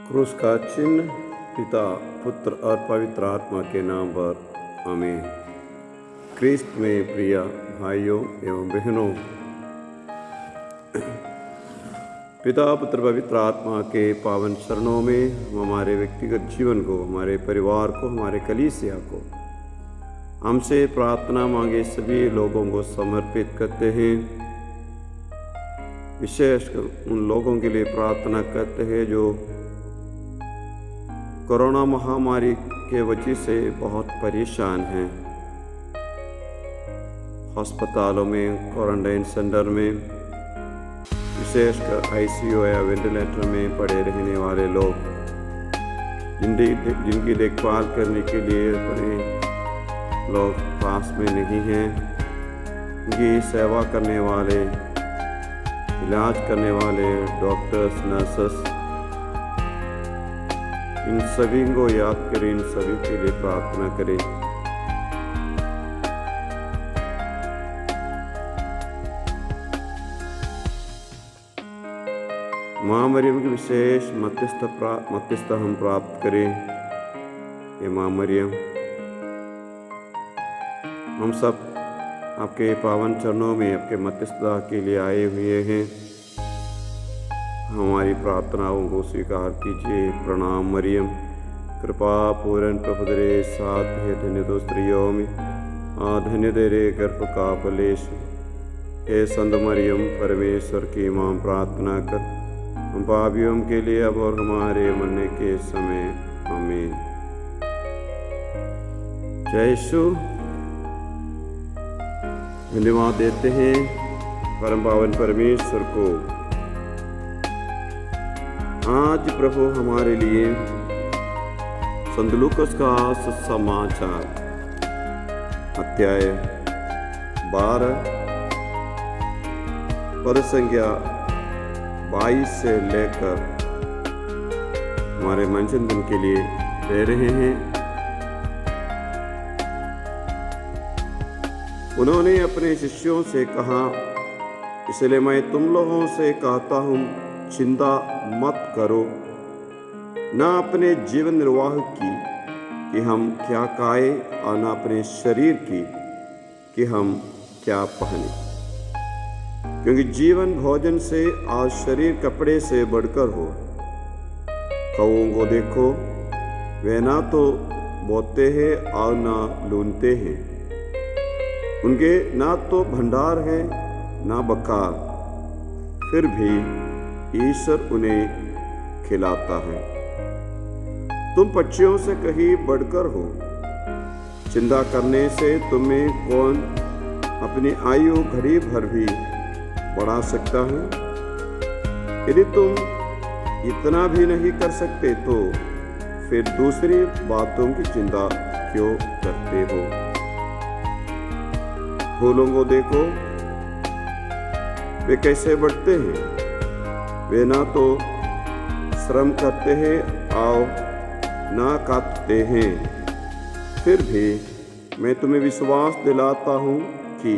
क्रूस का चिन्ह पिता, पुत्र और पवित्र आत्मा के नाम पर आमीन। क्रिस्त में प्रिय भाइयों एवं बहनों, पिता, पुत्र, पवित्र आत्मा के पावन चरणों में हम हमारे व्यक्तिगत जीवन को, हमारे परिवार को, हमारे कलीसिया को, हमसे प्रार्थना मांगे सभी लोगों को समर्पित करते हैं। विशेषकर उन लोगों के लिए प्रार्थना करते हैं जो कोरोना महामारी के वजह से बहुत परेशान हैं। अस्पतालों में, क्वारंटाइन सेंटर में, विशेषकर आईसीयू या वेंटिलेटर में पड़े रहने वाले लोग, जिनकी देखभाल करने के लिए अपने लोग पास में नहीं हैं, उनकी सेवा करने वाले, इलाज करने वाले डॉक्टर्स, नर्सेस, इन सभी को याद करें, इन सभी के लिए प्रार्थना करें। माँ मरियम की विशेष मध्यस्थ हम प्राप्त करें। ये माँ मरियम, हम सब आपके पावन चरणों में आपके मध्यस्थता के लिए आए हुए हैं। हमारी प्रार्थनाओं को स्वीकार कीजिए। प्रणाम मरियम, कृपा पूर्ण प्रभु तेरे साथ है, धन्य तो स्त्रियों में धन्य तेरे गर्भ का फलेश। हे संत मरियम, परमेश्वर की मां, प्रार्थना कर हम पापियों के लिए अब और हमारे मरने के समय। आमीन। जय यीशु। धन्यवाद देते हैं परम पावन परमेश्वर को। आज प्रभु हमारे लिए संत लूकास का सुसमाचार अध्याय 12 पद संख्या 22 से लेकर हमारे मनचिंतन के लिए दे रहे हैं। उन्होंने अपने शिष्यों से कहा, इसलिए मैं तुम लोगों से कहता हूँ, चिंता मत करो, न अपने जीवन निर्वाह की कि हम क्या खाएं और न अपने शरीर की कि हम क्या पहने, क्योंकि जीवन भोजन से और शरीर कपड़े से बढ़कर हो। कौओं को देखो, वे ना तो बोते हैं और न लूनते हैं, उनके ना तो भंडार है ना बकार, फिर भी ईश्वर उन्हें खिलाता है। तुम पक्षियों से कहीं बढ़कर हो। चिंता करने से तुम्हें कौन अपनी आयु घड़ी भर भी बढ़ा सकता है? यदि तुम इतना भी नहीं कर सकते तो फिर दूसरी बातों की चिंता क्यों करते हो? फूलों को देखो, वे कैसे बढ़ते हैं, वे ना तो श्रम करते हैं और ना काटते हैं, फिर भी मैं तुम्हें विश्वास दिलाता हूँ कि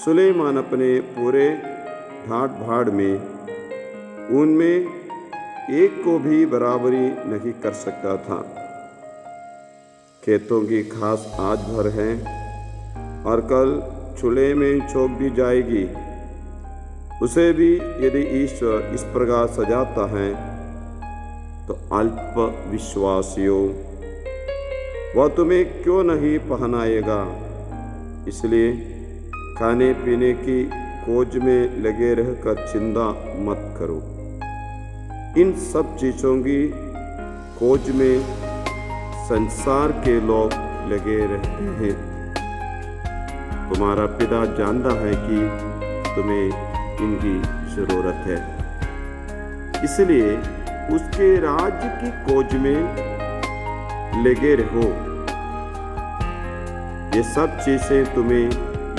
सुलेमान अपने पूरे ठाट भाड़ में उनमें एक को भी बराबरी नहीं कर सकता था। खेतों की घास आज भर है और कल चूल्हे में झोंक दी जाएगी। उसे भी यदि ईश्वर इस प्रकार सजाता है तो अल्प विश्वासियों, वह तुम्हें क्यों नहीं पहनाएगा? इसलिए खाने पीने की खोज में लगे रहकर चिंता मत करो। इन सब चीजों की खोज में संसार के लोग लगे रहते हैं। तुम्हारा पिता जानता है कि तुम्हें इनकी जरूरत है, इसलिए उसके राज्य की खोज में लगे रहो। ये सब चीजें तुम्हें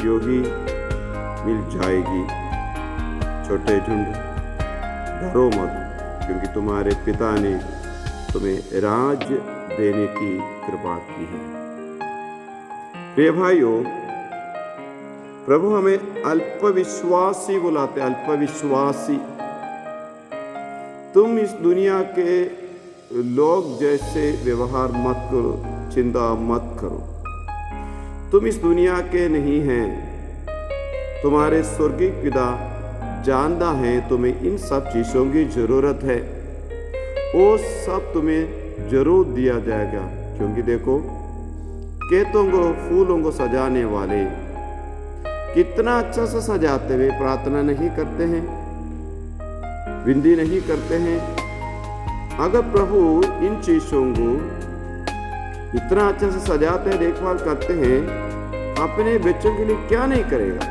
यूं ही मिल जाएगी। छोटे झुंड डरो मत, क्योंकि तुम्हारे पिता ने तुम्हें राज्य देने की कृपा की है। प्रिय भाइयों, प्रभु हमें अल्पविश्वासी बुलाते, अल्पविश्वासी। तुम इस दुनिया के लोग जैसे व्यवहार मत करो, चिंता मत करो। तुम इस दुनिया के नहीं हैं। तुम्हारे स्वर्गीय पिता जानता है तुम्हें इन सब चीज़ों की ज़रूरत है। वो सब तुम्हें जरूर दिया जाएगा, क्योंकि देखो खेतों को फूलों को सजाने वाले कितना अच्छा से सजाते हुए प्रार्थना नहीं करते हैं, विनती नहीं करते हैं। अगर प्रभु इन चीज़ों को इतना अच्छा से सजाते हैं, देखभाल करते हैं, अपने बच्चों के लिए क्या नहीं करेगा।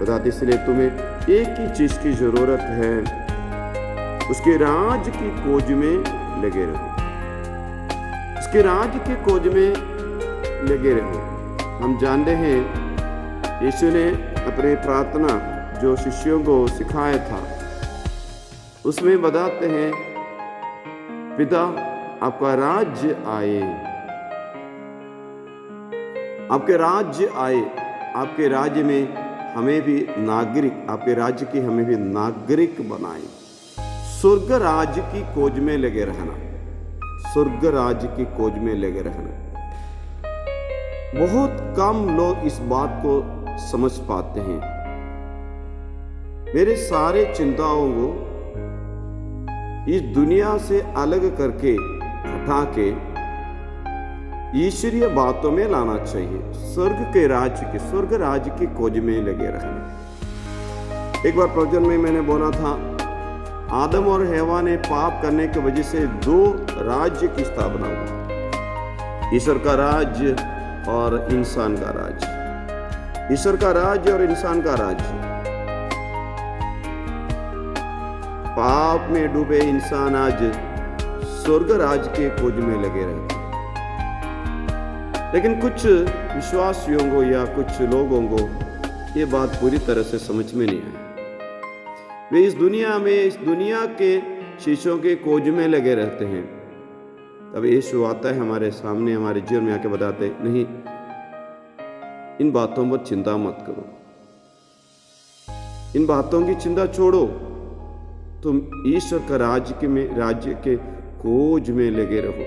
बताते इसलिए तुम्हें एक ही चीज की जरूरत है, उसके राज की खोज में लगे रहो। उसके राज की खोज में लगे रहो। हम जानते हैं यीशु ने अपने प्रार्थना जो शिष्यों को सिखाया था, उसमें बताते हैं, पिता आपका राज्य आए, आपके राज्य आए, आपके राज्य में हमें भी नागरिक, आपके राज्य की हमें भी नागरिक बनाए। स्वर्ग राज्य की खोज में लगे रहना, स्वर्ग राज्य की खोज में लगे रहना। बहुत कम लोग इस बात को समझ पाते हैं। मेरे सारे चिंताओं को इस दुनिया से अलग करके हटा के ईश्वरीय बातों में लाना चाहिए। स्वर्ग के राज्य की, स्वर्ग राज्य की खोज में लगे रहना। एक बार प्रवचन में मैंने बोला था, आदम और हेवा ने पाप करने की वजह से दो राज्य की स्थापना हुई, ईश्वर का राज्य और इंसान का राज्य। ईश्वर का राज्य और इंसान का राज्य। पाप में डूबे इंसान आज स्वर्ग राज्य के खोज में लगे रहते हैं। लेकिन कुछ विश्वासियों को या कुछ लोगों को ये बात पूरी तरह से समझ में नहीं आई। वे इस दुनिया में, इस दुनिया के शीशों के खोज में लगे रहते हैं। तब यीशु आता है हमारे सामने, हमारे जीवन में आके बताते, नहीं, इन बातों पर चिंता मत करो, इन बातों की चिंता छोड़ो, तुम ईश्वर का राज्य के खोज में लगे रहो।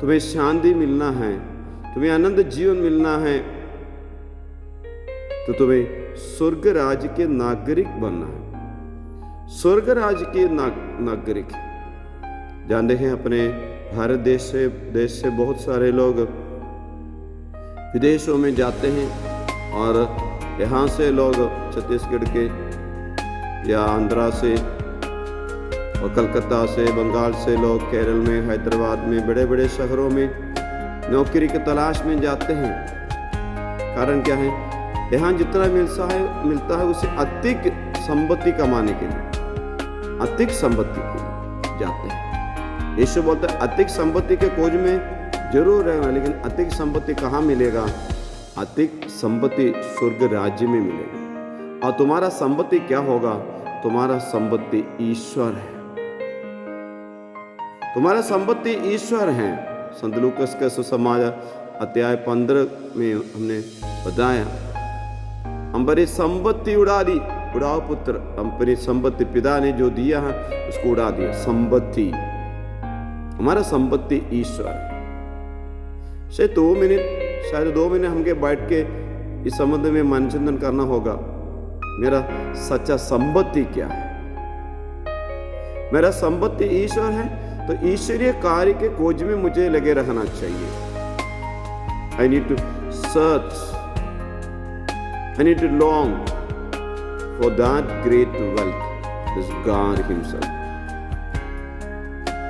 तुम्हें शांति मिलना है, तुम्हें आनंद जीवन मिलना है, तो तुम्हें स्वर्ग राज्य के नागरिक बनना है। स्वर्ग राज्य के नागरिक जानते हैं, अपने भारत देश से बहुत सारे लोग विदेशों में जाते हैं और यहाँ से लोग छत्तीसगढ़ के या आंध्रा से और कलकत्ता से, बंगाल से लोग केरल में, हैदराबाद में, बड़े बड़े शहरों में नौकरी की तलाश में जाते हैं। कारण क्या है? यहाँ जितना मिलता है उसे अधिक संपत्ति कमाने के लिए, अधिक संपत्ति के लिए जाते हैं। यीशु बोलता है अधिक संपत्ति के खोज में जरूर रहना, लेकिन अधिक संपत्ति कहाँ मिलेगा? अधिक संपत्ति स्वर्ग राज्य में मिलेगा। और तुम्हारा संपत्ति क्या होगा? तुम्हारा संपत्ति ईश्वर है, तुम्हारा संपत्ति ईश्वर है। संत लूकास के सुसमाचार अध्याय 15 में हमने बताया, हमारी संपत्ति उड़ा दी, उड़ाओ पुत्र, हमारी संपत्ति पिता ने जो दिया है उसको उड़ा दिया। संपत्ति, हमारा संपत्ति ईश्वर है। शायद 2 मिनट हमके बैठ के इस संबंध में मनचिंतन करना होगा, मेरा सच्चा संपत्ति क्या है? मेरा संपत्ति ईश्वर है, तो ईश्वरीय कार्य के खोज में मुझे लगे रहना चाहिए। I need to search, I need to long for that great wealth, this God Himself.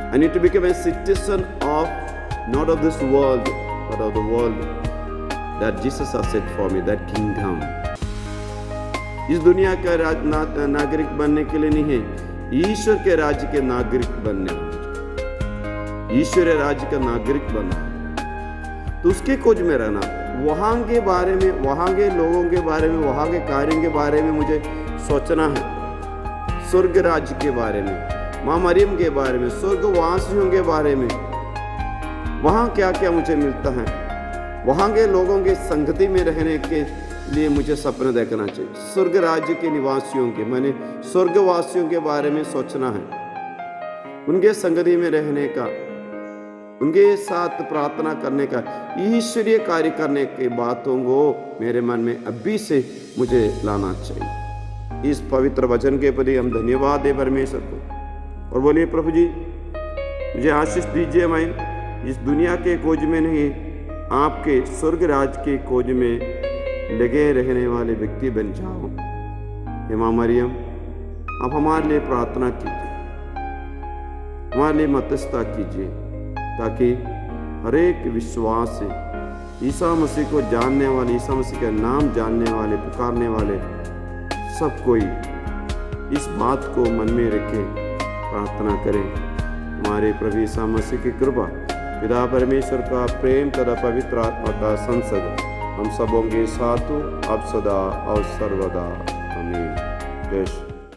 I need to become a citizen of, not of this world, but of the world that Jesus has set for me, that kingdom. इस दुनिया का नागरिक बनने के लिए नहीं है, ईश्वर के राज्य के नागरिक बनने, ईश्वरीय राज्य का नागरिक बनना। तो उसके खोज में रहना, वहाँ के बारे में, वहाँ के लोगों के बारे में, वहाँ के कार्यों के बारे में मुझे सोचना है। स्वर्ग राज्य के बारे में, माँ मरियम के बारे में, स्वर्गवासियों के बारे में, वहाँ क्या क्या मुझे मिलता है, वहाँ के लोगों के संगति में रहने के लिए मुझे सपना देखना चाहिए। स्वर्ग राज्य के निवासियों के, मैंने स्वर्गवासियों के बारे में सोचना है। उनके संगति में रहने का, उनके साथ प्रार्थना करने का, ईश्वरीय कार्य करने की बातों को मेरे मन में अभी से मुझे लाना चाहिए। इस पवित्र वचन के प्रति हम धन्यवाद दे परमेश्वर को और बोलिए, प्रभु जी मुझे आशीष दीजिए, मैं इस दुनिया के खोज में नहीं, आपके स्वर्ग राज के खोज में लगे रहने वाले व्यक्ति बन जाओ। हे माँ मरियम, आप हमारे लिए प्रार्थना कीजिए, हमारे लिए मध्यस्थता कीजिए, ताकि हर एक विश्वास से ईसा मसीह को जानने वाले, ईसा मसीह का नाम जानने वाले, पुकारने वाले सब कोई इस बात को मन में रखे प्रार्थना करें। हमारे प्रभु ईसा मसीह की कृपा, पिता परमेश्वर का प्रेम तथा पवित्र आत्मा का संसर्ग हम सबों के साथ हो, अब सदा और सर्वदा। आमीन। जय श्री